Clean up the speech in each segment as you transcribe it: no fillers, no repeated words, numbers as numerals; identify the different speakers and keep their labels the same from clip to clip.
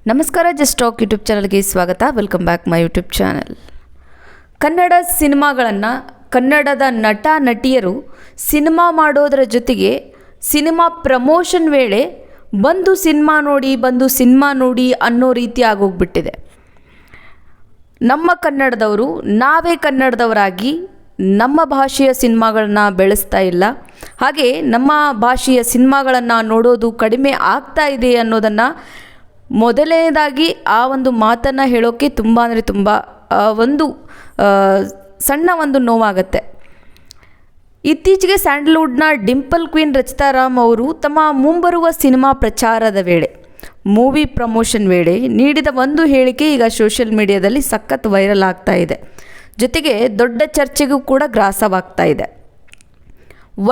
Speaker 1: ನಮಸ್ಕಾರ just talk YouTube ಚಾನಲ್ಗೆ ಸ್ವಾಗತ. Welcome back my YouTube channel. Kannada ಸಿನಿಮಾಗಳನ್ನು ಕನ್ನಡದ ನಟ ನಟಿಯರು ಸಿನಿಮಾ ಮಾಡೋದರ ಜೊತೆಗೆ ಸಿನಿಮಾ ಪ್ರಮೋಷನ್ ವೇಳೆ ಬಂದು ಸಿನಿಮಾ ನೋಡಿ ಅನ್ನೋ ರೀತಿ ಆಗೋಗ್ಬಿಟ್ಟಿದೆ. ನಮ್ಮ ಕನ್ನಡದವರು ನಾವೇ ಕನ್ನಡದವರಾಗಿ ನಮ್ಮ ಭಾಷೆಯ ಸಿನಿಮಾಗಳನ್ನ ಬೆಳೆಸ್ತಾ ಇಲ್ಲ, ಹಾಗೆ ನಮ್ಮ ಭಾಷೆಯ ಸಿನಿಮಾಗಳನ್ನು ನೋಡೋದು ಕಡಿಮೆ ಆಗ್ತಾ ಇದೆ ಅನ್ನೋದನ್ನು ಮೊದಲನೇದಾಗಿ ಆ ಒಂದು ಮಾತನ್ನು ಹೇಳೋಕ್ಕೆ ತುಂಬ ಸಣ್ಣ ಒಂದು ನೋವಾಗತ್ತೆ. ಇತ್ತೀಚೆಗೆ ಸ್ಯಾಂಡಲ್ವುಡ್ನ ಡಿಂಪಲ್ ಕ್ವೀನ್ ರಚಿತಾ ರಾಮ್ ಅವರು ತಮ್ಮ ಮುಂಬರುವ ಸಿನಿಮಾ ಪ್ರಚಾರದ ವೇಳೆ ಮೂವಿ ಪ್ರಮೋಷನ್ ವೇಳೆ ನೀಡಿದ ಒಂದು ಹೇಳಿಕೆ ಈಗ ಸೋಷಿಯಲ್ ಮೀಡಿಯಾದಲ್ಲಿ ಸಖತ್ ವೈರಲ್ ಆಗ್ತಾ ಇದೆ, ಜೊತೆಗೆ ದೊಡ್ಡ ಚರ್ಚೆಗೂ ಕೂಡ ಗ್ರಾಸವಾಗ್ತಾ ಇದೆ.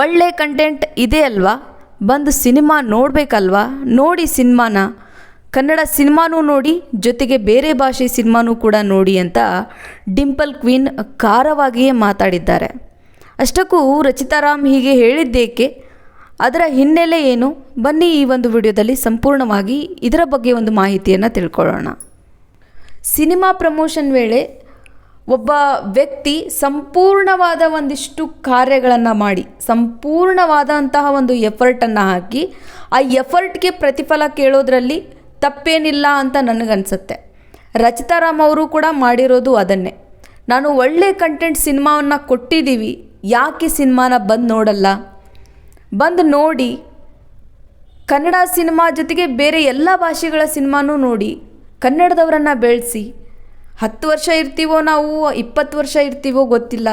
Speaker 1: ಒಳ್ಳೆ ಕಂಟೆಂಟ್ ಇದೆ ಅಲ್ವಾ, ಬಂದು ಸಿನಿಮಾ ನೋಡಬೇಕಲ್ವಾ, ನೋಡಿ ಸಿನಿಮಾನ, ಕನ್ನಡ ಸಿನಿಮಾನೂ ನೋಡಿ ಜೊತೆಗೆ ಬೇರೆ ಭಾಷೆ ಸಿನಿಮಾನೂ ಕೂಡ ನೋಡಿ ಅಂತ ಡಿಂಪಲ್ ಕ್ವೀನ್ ಖಾರವಾಗಿಯೇ ಮಾತಾಡಿದ್ದಾರೆ. ಅಷ್ಟಕ್ಕೂ ರಚಿತಾ ರಾಮ್ ಹೀಗೆ ಹೇಳಿದ್ದೇಕೆ, ಅದರ ಹಿನ್ನೆಲೆ ಏನು, ಬನ್ನಿ ಈ ಒಂದು ವಿಡಿಯೋದಲ್ಲಿ ಸಂಪೂರ್ಣವಾಗಿ ಇದರ ಬಗ್ಗೆ ಒಂದು ಮಾಹಿತಿಯನ್ನು ತಿಳ್ಕೊಳ್ಳೋಣ. ಸಿನಿಮಾ ಪ್ರಮೋಷನ್ ವೇಳೆ ಒಬ್ಬ ವ್ಯಕ್ತಿ ಸಂಪೂರ್ಣವಾದ ಒಂದಿಷ್ಟು ಕಾರ್ಯಗಳನ್ನು ಮಾಡಿ ಸಂಪೂರ್ಣವಾದಂತಹ ಒಂದು ಎಫರ್ಟನ್ನು ಹಾಕಿ ಆ ಎಫರ್ಟ್ಗೆ ಪ್ರತಿಫಲ ಕೇಳೋದ್ರಲ್ಲಿ ತಪ್ಪೇನಿಲ್ಲ ಅಂತ ನನಗನ್ಸುತ್ತೆ. ರಚಿತಾ ರಾಮ್ ಅವರು ಕೂಡ ಮಾಡಿರೋದು ಅದನ್ನೇ. ನಾನು ಒಳ್ಳೆ ಕಂಟೆಂಟ್ ಸಿನಿಮಾವನ್ನು ಕೊಟ್ಟಿದ್ದೀವಿ, ಯಾಕೆ ಸಿನಿಮಾನ ಬಂದು ನೋಡಲ್ಲ, ಬಂದು ನೋಡಿ ಕನ್ನಡ ಸಿನಿಮಾ ಜೊತೆಗೆ ಬೇರೆ ಎಲ್ಲ ಭಾಷೆಗಳ ಸಿನಿಮಾನೂ ನೋಡಿ ಕನ್ನಡದವರನ್ನು ಬೆಳೆಸಿ. 10 ವರ್ಷ ಇರ್ತೀವೋ ನಾವು, 20 ವರ್ಷ ಇರ್ತೀವೋ ಗೊತ್ತಿಲ್ಲ,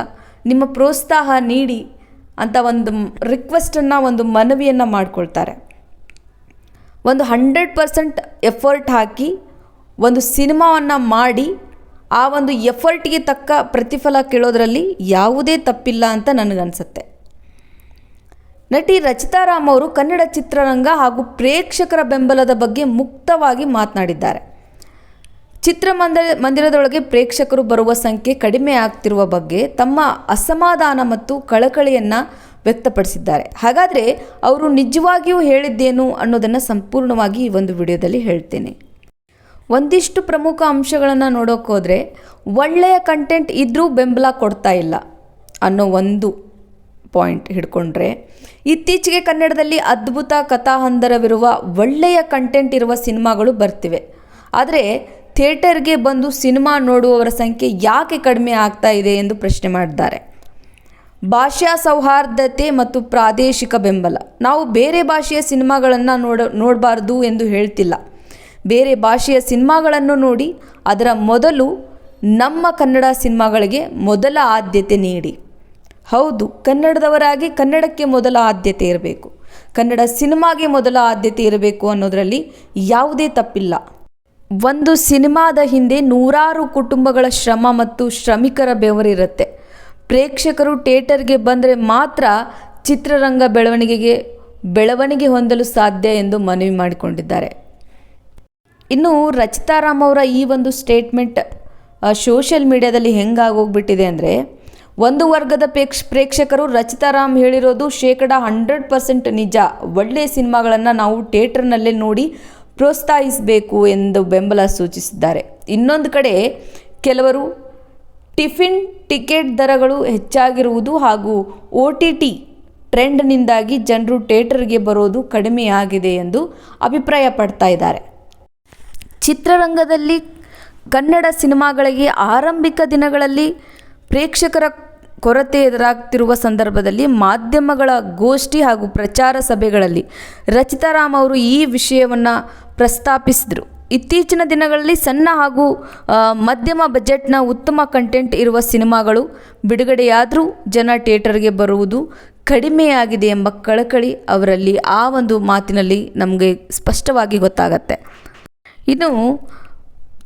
Speaker 1: ನಿಮ್ಮ ಪ್ರೋತ್ಸಾಹ ನೀಡಿ ಅಂತ ಒಂದು ರಿಕ್ವೆಸ್ಟನ್ನು, ಒಂದು ಮನವಿಯನ್ನು ಮಾಡಿಕೊಳ್ತಾರೆ. ಒಂದು 100% ಎಫರ್ಟ್ ಹಾಕಿ ಒಂದು ಸಿನಿಮಾವನ್ನು ಮಾಡಿ ಆ ಒಂದು ಎಫರ್ಟ್ಗೆ ತಕ್ಕ ಪ್ರತಿಫಲ ಕೇಳೋದ್ರಲ್ಲಿ ಯಾವುದೇ ತಪ್ಪಿಲ್ಲ ಅಂತ ನನಗನ್ಸುತ್ತೆ. ನಟಿ ರಚಿತಾ ರಾಮ್ ಅವರು ಕನ್ನಡ ಚಿತ್ರರಂಗ ಹಾಗೂ ಪ್ರೇಕ್ಷಕರ ಬೆಂಬಲದ ಬಗ್ಗೆ ಮುಕ್ತವಾಗಿ ಮಾತನಾಡಿದ್ದಾರೆ. ಮಂದಿರದೊಳಗೆ ಪ್ರೇಕ್ಷಕರು ಬರುವ ಸಂಖ್ಯೆ ಕಡಿಮೆ ಆಗ್ತಿರುವ ಬಗ್ಗೆ ತಮ್ಮ ಅಸಮಾಧಾನ ಮತ್ತು ಕಳಕಳಿಯನ್ನು ವ್ಯಕ್ತಪಡಿಸಿದ್ದಾರೆ. ಹಾಗಾದರೆ ಅವರು ನಿಜವಾಗಿಯೂ ಹೇಳಿದ್ದೇನು ಅನ್ನೋದನ್ನು ಸಂಪೂರ್ಣವಾಗಿ ಈ ಒಂದು ವಿಡಿಯೋದಲ್ಲಿ ಹೇಳ್ತೇನೆ. ಒಂದಿಷ್ಟು ಪ್ರಮುಖ ಅಂಶಗಳನ್ನು ನೋಡೋಕೆ ಹೋದರೆ, ಒಳ್ಳೆಯ ಕಂಟೆಂಟ್ ಇದ್ದರೂ ಬೆಂಬಲ ಕೊಡ್ತಾ ಇಲ್ಲ ಅನ್ನೋ ಒಂದು ಪಾಯಿಂಟ್ ಹಿಡ್ಕೊಂಡ್ರೆ, ಇತ್ತೀಚೆಗೆ ಕನ್ನಡದಲ್ಲಿ ಅದ್ಭುತ ಕಥಾಹಂದರವಿರುವ ಒಳ್ಳೆಯ ಕಂಟೆಂಟ್ ಇರುವ ಸಿನಿಮಾಗಳು ಬರ್ತಿವೆ. ಆದರೆ ಥಿಯೇಟರ್ಗೆ ಬಂದು ಸಿನಿಮಾ ನೋಡುವವರ ಸಂಖ್ಯೆ ಯಾಕೆ ಕಡಿಮೆ ಆಗ್ತಾ ಇದೆ ಎಂದು ಪ್ರಶ್ನೆ ಮಾಡಿದ್ದಾರೆ. ಭಾಷಾ ಸೌಹಾರ್ದತೆ ಮತ್ತು ಪ್ರಾದೇಶಿಕ ಬೆಂಬಲ. ನಾವು ಬೇರೆ ಭಾಷೆಯ ಸಿನಿಮಾಗಳನ್ನು ನೋಡಬಾರ್ದು ಎಂದು ಹೇಳ್ತಿಲ್ಲ. ಬೇರೆ ಭಾಷೆಯ ಸಿನಿಮಾಗಳನ್ನು ನೋಡಿ ಅದರ ಮೊದಲು ನಮ್ಮ ಕನ್ನಡ ಸಿನಿಮಾಗಳಿಗೆ ಮೊದಲ ಆದ್ಯತೆ ನೀಡಿ. ಹೌದು, ಕನ್ನಡದವರಾಗಿ ಕನ್ನಡಕ್ಕೆ ಮೊದಲ ಆದ್ಯತೆ ಇರಬೇಕು, ಕನ್ನಡ ಸಿನಿಮಾಗೆ ಮೊದಲ ಆದ್ಯತೆ ಇರಬೇಕು ಅನ್ನೋದರಲ್ಲಿ ಯಾವುದೇ ತಪ್ಪಿಲ್ಲ. ಒಂದು ಸಿನಿಮಾದ ಹಿಂದೆ ನೂರಾರು ಕುಟುಂಬಗಳ ಶ್ರಮ ಮತ್ತು ಶ್ರಮಿಕರ ಬೆವರಿರುತ್ತೆ. ಪ್ರೇಕ್ಷಕರು ಥಿಯೇಟರ್ಗೆ ಬಂದರೆ ಮಾತ್ರ ಚಿತ್ರರಂಗ ಬೆಳವಣಿಗೆ ಹೊಂದಲು ಸಾಧ್ಯ ಎಂದು ಮನವಿ ಮಾಡಿಕೊಂಡಿದ್ದಾರೆ. ಇನ್ನು ರಚಿತಾ ರಾಮ್ ಅವರ ಈ ಒಂದು ಸ್ಟೇಟ್ಮೆಂಟ್ ಸೋಷಿಯಲ್ ಮೀಡಿಯಾದಲ್ಲಿ ಹೆಂಗಾಗೋಗ್ಬಿಟ್ಟಿದೆ ಅಂದರೆ, ಒಂದು ವರ್ಗದ ಪ್ರೇಕ್ಷಕರು ರಚಿತಾ ರಾಮ್ ಹೇಳಿರೋದು 100% ನಿಜ, ಒಳ್ಳೆಯ ಸಿನಿಮಾಗಳನ್ನು ನಾವು ಥಿಯೇಟರ್ನಲ್ಲೇ ನೋಡಿ ಪ್ರೋತ್ಸಾಹಿಸಬೇಕು ಎಂದು ಬೆಂಬಲ ಸೂಚಿಸಿದ್ದಾರೆ. ಇನ್ನೊಂದು ಕಡೆ ಕೆಲವರು ಟಿಕೆಟ್ ದರಗಳು ಹೆಚ್ಚಾಗಿರುವುದು ಹಾಗೂ OTT ಟ್ರೆಂಡ್ನಿಂದಾಗಿ ಜನರು ಥಿಯೇಟರ್ಗೆ ಬರೋದು ಕಡಿಮೆಯಾಗಿದೆ ಎಂದು ಅಭಿಪ್ರಾಯ ಪಡ್ತಾ ಇದ್ದಾರೆ. ಚಿತ್ರರಂಗದಲ್ಲಿ ಕನ್ನಡ ಸಿನಿಮಾಗಳಿಗೆ ಆರಂಭಿಕ ದಿನಗಳಲ್ಲಿ ಪ್ರೇಕ್ಷಕರ ಕೊರತೆ ಎದುರಾಗ್ತಿರುವ ಸಂದರ್ಭದಲ್ಲಿ ಮಾಧ್ಯಮಗಳ ಗೋಷ್ಠಿ ಹಾಗೂ ಪ್ರಚಾರ ಸಭೆಗಳಲ್ಲಿ ರಚಿತಾ ರಾಮ್ ಅವರು ಈ ವಿಷಯವನ್ನು ಪ್ರಸ್ತಾಪಿಸಿದರು. ಇತ್ತೀಚಿನ ದಿನಗಳಲ್ಲಿ ಸಣ್ಣ ಹಾಗೂ ಮಧ್ಯಮ ಬಜೆಟ್ನ ಉತ್ತಮ ಕಂಟೆಂಟ್ ಇರುವ ಸಿನಿಮಾಗಳು ಬಿಡುಗಡೆಯಾದರೂ ಜನ ಥಿಯೇಟರ್ಗೆ ಬರುವುದು ಕಡಿಮೆಯಾಗಿದೆ ಎಂಬ ಕಳಕಳಿ ಅವರಲ್ಲಿ ಆ ಒಂದು ಮಾತಿನಲ್ಲಿ ನಮಗೆ ಸ್ಪಷ್ಟವಾಗಿ ಗೊತ್ತಾಗತ್ತೆ. ಇನ್ನು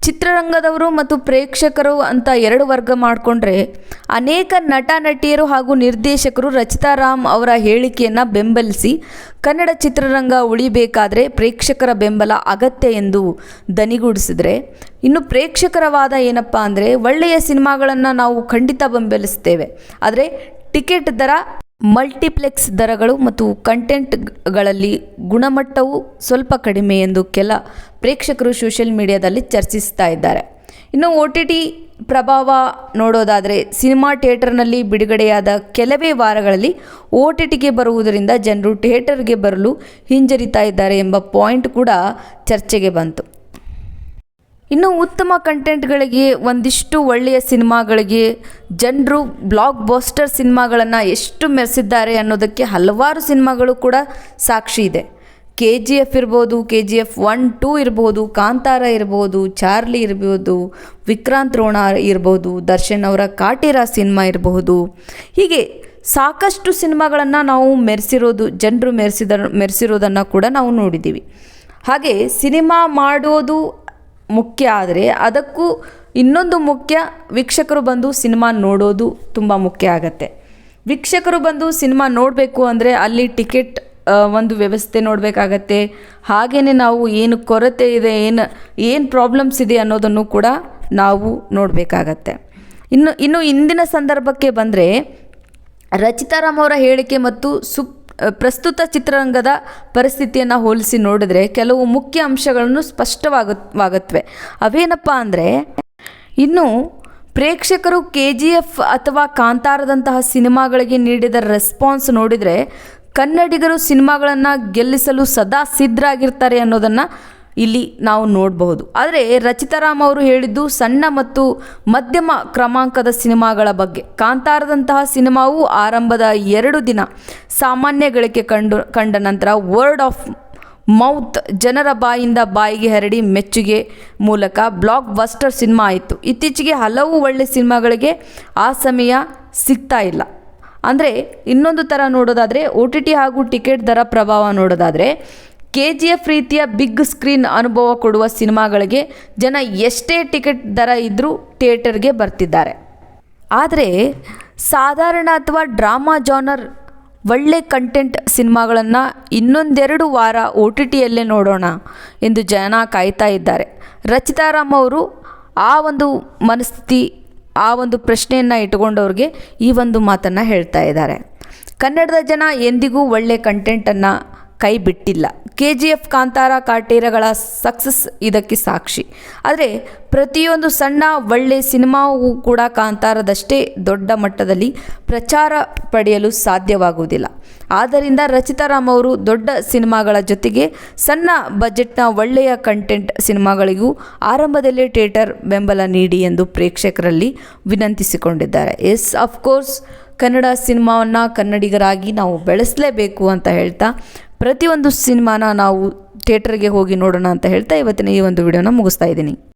Speaker 1: ಚಿತ್ರರಂಗದವರು ಮತ್ತು ಪ್ರೇಕ್ಷಕರು ಅಂತ 2 ವರ್ಗ ಮಾಡಿಕೊಂಡ್ರೆ, ಅನೇಕ ನಟ ನಟಿಯರು ಹಾಗೂ ನಿರ್ದೇಶಕರು ರಚಿತಾ ರಾಮ್ ಅವರ ಹೇಳಿಕೆಯನ್ನು ಬೆಂಬಲಿಸಿ ಕನ್ನಡ ಚಿತ್ರರಂಗ ಉಳಿಬೇಕಾದರೆ ಪ್ರೇಕ್ಷಕರ ಬೆಂಬಲ ಅಗತ್ಯ ಎಂದು ದನಿಗೂಡಿಸಿದರೆ, ಇನ್ನು ಪ್ರೇಕ್ಷಕರ ವಾದ ಏನಪ್ಪ ಅಂದರೆ, ಒಳ್ಳೆಯ ಸಿನಿಮಾಗಳನ್ನು ನಾವು ಖಂಡಿತ ಬೆಂಬಲಿಸ್ತೇವೆ, ಆದರೆ ಟಿಕೆಟ್ ದರ ಮಲ್ಟಿಪ್ಲೆಕ್ಸ್ ದರಗಳು ಮತ್ತು ಕಂಟೆಂಟ್ಗಳಲ್ಲಿ ಗುಣಮಟ್ಟವು ಸ್ವಲ್ಪ ಕಡಿಮೆ ಎಂದು ಕೆಲ ಪ್ರೇಕ್ಷಕರು ಸೋಷಿಯಲ್ ಮೀಡಿಯಾದಲ್ಲಿ ಚರ್ಚಿಸ್ತಾ ಇದ್ದಾರೆ. ಇನ್ನು OTT ಪ್ರಭಾವ ನೋಡೋದಾದರೆ, ಸಿನಿಮಾ ಥಿಯೇಟರ್ನಲ್ಲಿ ಬಿಡುಗಡೆಯಾದ ಕೆಲವೇ ವಾರಗಳಲ್ಲಿ OTTಗೆ ಬರುವುದರಿಂದ ಜನರು ಥಿಯೇಟರ್ಗೆ ಬರಲು ಹಿಂಜರಿತಾ ಇದ್ದಾರೆ ಎಂಬ ಪಾಯಿಂಟ್ ಕೂಡ ಚರ್ಚೆಗೆ ಬಂತು. ಇನ್ನು ಉತ್ತಮ ಕಂಟೆಂಟ್ಗಳಿಗೆ, ಒಂದಿಷ್ಟು ಒಳ್ಳೆಯ ಸಿನಿಮಾಗಳಿಗೆ ಜನರು ಬ್ಲಾಕ್ ಬಸ್ಟರ್ ಸಿನಿಮಾಗಳನ್ನು ಎಷ್ಟು ಮೆರೆಸಿದ್ದಾರೆ ಅನ್ನೋದಕ್ಕೆ ಹಲವಾರು ಸಿನಿಮಾಗಳು ಕೂಡ ಸಾಕ್ಷಿ ಇದೆ. KGF ಇರ್ಬೋದು, KGF 1, 2 ಇರ್ಬೋದು, ಕಾಂತಾರ ಇರ್ಬೋದು, ಚಾರ್ಲಿ ಇರ್ಬೋದು, ವಿಕ್ರಾಂತ್ ರೋಣ ಇರ್ಬೋದು, ದರ್ಶನ್ ಅವರ ಕಾಟೇರ ಸಿನಿಮಾ ಇರಬಹುದು. ಹೀಗೆ ಸಾಕಷ್ಟು ಸಿನಿಮಾಗಳನ್ನು ನಾವು ಜನರು ಮೆರೆಸಿರೋದನ್ನು ಕೂಡ ನಾವು ನೋಡಿದ್ದೀವಿ. ಹಾಗೆ ಸಿನಿಮಾ ಮಾಡೋದು ಮುಖ್ಯ, ಆದರೆ ಅದಕ್ಕೂ ಇನ್ನೊಂದು ಮುಖ್ಯ, ವೀಕ್ಷಕರು ಬಂದು ಸಿನಿಮಾ ನೋಡೋದು ತುಂಬ ಮುಖ್ಯ ಆಗತ್ತೆ. ವೀಕ್ಷಕರು ಬಂದು ಸಿನಿಮಾ ನೋಡಬೇಕು ಅಂದರೆ ಅಲ್ಲಿ ಟಿಕೆಟ್ ಒಂದು ವ್ಯವಸ್ಥೆ ನೋಡಬೇಕಾಗತ್ತೆ. ಹಾಗೆಯೇ ನಾವು ಏನು ಕೊರತೆ ಇದೆ, ಏನು ಪ್ರಾಬ್ಲಮ್ಸ್ ಇದೆ ಅನ್ನೋದನ್ನು ಕೂಡ ನಾವು ನೋಡಬೇಕಾಗತ್ತೆ. ಇನ್ನು ಇಂದಿನ ಸಂದರ್ಭಕ್ಕೆ ಬಂದರೆ, ರಚಿತಾ ರಾಮ್ ಅವರ ಹೇಳಿಕೆ ಮತ್ತು ಪ್ರಸ್ತುತ ಚಿತ್ರರಂಗದ ಪರಿಸ್ಥಿತಿಯನ್ನು ಹೋಲಿಸಿ ನೋಡಿದ್ರೆ ಕೆಲವು ಮುಖ್ಯ ಅಂಶಗಳನ್ನು ಸ್ಪಷ್ಟವಾಗತ್ವೆ. ಅವೇನಪ್ಪ ಅಂದರೆ, ಇನ್ನು ಪ್ರೇಕ್ಷಕರು KGF ಅಥವಾ ಕಾಂತಾರದಂತಹ ಸಿನಿಮಾಗಳಿಗೆ ನೀಡಿದ ರೆಸ್ಪಾನ್ಸ್ ನೋಡಿದರೆ ಕನ್ನಡಿಗರು ಸಿನಿಮಾಗಳನ್ನು ಗೆಲ್ಲಿಸಲು ಸದಾ ಸಿದ್ಧರಾಗಿರ್ತಾರೆ ಅನ್ನೋದನ್ನು ಇಲ್ಲಿ ನಾವು ನೋಡಬಹುದು. ಆದರೆ ರಚಿತಾ ರಾಮ್ ಅವರು ಹೇಳಿದ್ದು ಸಣ್ಣ ಮತ್ತು ಮಧ್ಯಮ ಕ್ರಮಾಂಕದ ಸಿನಿಮಾಗಳ ಬಗ್ಗೆ. ಕಾಂತಾರದಂತಹ ಸಿನಿಮಾವು ಆರಂಭದ 2 ದಿನ ಸಾಮಾನ್ಯ ಗಳಿಕೆ ಕಂಡ ನಂತರ ವರ್ಡ್ ಆಫ್ ಮೌತ್, ಜನರ ಬಾಯಿಂದ ಬಾಯಿಗೆ ಹರಡಿ ಮೆಚ್ಚುಗೆ ಮೂಲಕ ಬ್ಲಾಕ್ ಬಸ್ಟರ್ ಸಿನಿಮಾ ಆಯಿತು. ಇತ್ತೀಚೆಗೆ ಹಲವು ಒಳ್ಳೆ ಸಿನಿಮಾಗಳಿಗೆ ಆ ಸಮಯ ಸಿಗ್ತಾ ಇಲ್ಲ. ಅಂದರೆ ಇನ್ನೊಂದು ಥರ ನೋಡೋದಾದರೆ, OTT ಹಾಗೂ ಟಿಕೆಟ್ ದರ ಪ್ರಭಾವ ನೋಡೋದಾದರೆ, KGF ರೀತಿಯ ಬಿಗ್ ಸ್ಕ್ರೀನ್ ಅನುಭವ ಕೊಡುವ ಸಿನಿಮಾಗಳಿಗೆ ಜನ ಎಷ್ಟೇ ಟಿಕೆಟ್ ದರ ಇದ್ದರೂ ಥಿಯೇಟರ್ಗೆ ಬರ್ತಿದ್ದಾರೆ. ಆದರೆ ಸಾಧಾರಣ ಅಥವಾ ಡ್ರಾಮಾ ಜಾನರ್ ಒಳ್ಳೆ ಕಂಟೆಂಟ್ ಸಿನಿಮಾಗಳನ್ನು ಇನ್ನೊಂದೆರಡು ವಾರ OTTಯಲ್ಲೇ ನೋಡೋಣ ಎಂದು ಜನ ಕಾಯ್ತಾ ಇದ್ದಾರೆ. ರಚಿತಾ ರಾಮ್ ಅವರು ಆ ಒಂದು ಮನಸ್ಥಿತಿ, ಆ ಒಂದು ಪ್ರಶ್ನೆಯನ್ನು ಇಟ್ಟುಕೊಂಡವ್ರಿಗೆ ಈ ಒಂದು ಮಾತನ್ನು ಹೇಳ್ತಾ ಇದ್ದಾರೆ. ಕನ್ನಡದ ಜನ ಎಂದಿಗೂ ಒಳ್ಳೆ ಕಂಟೆಂಟನ್ನು ಕೈ ಬಿಟ್ಟಿಲ್ಲ. KGF, ಕಾಂತಾರ, ಕಾಟೇರಗಳ ಸಕ್ಸಸ್ ಇದಕ್ಕೆ ಸಾಕ್ಷಿ. ಆದರೆ ಪ್ರತಿಯೊಂದು ಸಣ್ಣ ಒಳ್ಳೆ ಸಿನಿಮಾವೂ ಕೂಡ ಕಾಂತಾರದಷ್ಟೇ ದೊಡ್ಡ ಮಟ್ಟದಲ್ಲಿ ಪ್ರಚಾರ ಪಡೆಯಲು ಸಾಧ್ಯವಾಗುವುದಿಲ್ಲ. ಆದ್ದರಿಂದ ರಚಿತಾ ರಾಮ್ ಅವರು ದೊಡ್ಡ ಸಿನಿಮಾಗಳ ಜೊತೆಗೆ ಸಣ್ಣ ಬಜೆಟ್ನ ಒಳ್ಳೆಯ ಕಂಟೆಂಟ್ ಸಿನಿಮಾಗಳಿಗೂ ಆರಂಭದಲ್ಲೇ ಥಿಯೇಟರ್ ಬೆಂಬಲ ನೀಡಿ ಎಂದು ಪ್ರೇಕ್ಷಕರಲ್ಲಿ ವಿನಂತಿಸಿಕೊಂಡಿದ್ದಾರೆ. ಎಸ್, ಅಫ್ಕೋರ್ಸ್ ಕನ್ನಡ ಸಿನಿಮಾವನ್ನು ಕನ್ನಡಿಗರಾಗಿ ನಾವು ಬೆಳೆಸಲೇಬೇಕು ಅಂತ ಹೇಳ್ತಾ, ಪ್ರತಿಯೊಂದು ಸಿನಿಮಾನ ನಾವು ಥಿಯೇಟರ್ಗೆ ಹೋಗಿ ನೋಡೋಣ ಅಂತ ಹೇಳ್ತಾ ಇವತ್ತಿನ ಈ ಒಂದು ವಿಡಿಯೋನ ಮುಗಿಸ್ತಾ ಇದ್ದೀನಿ.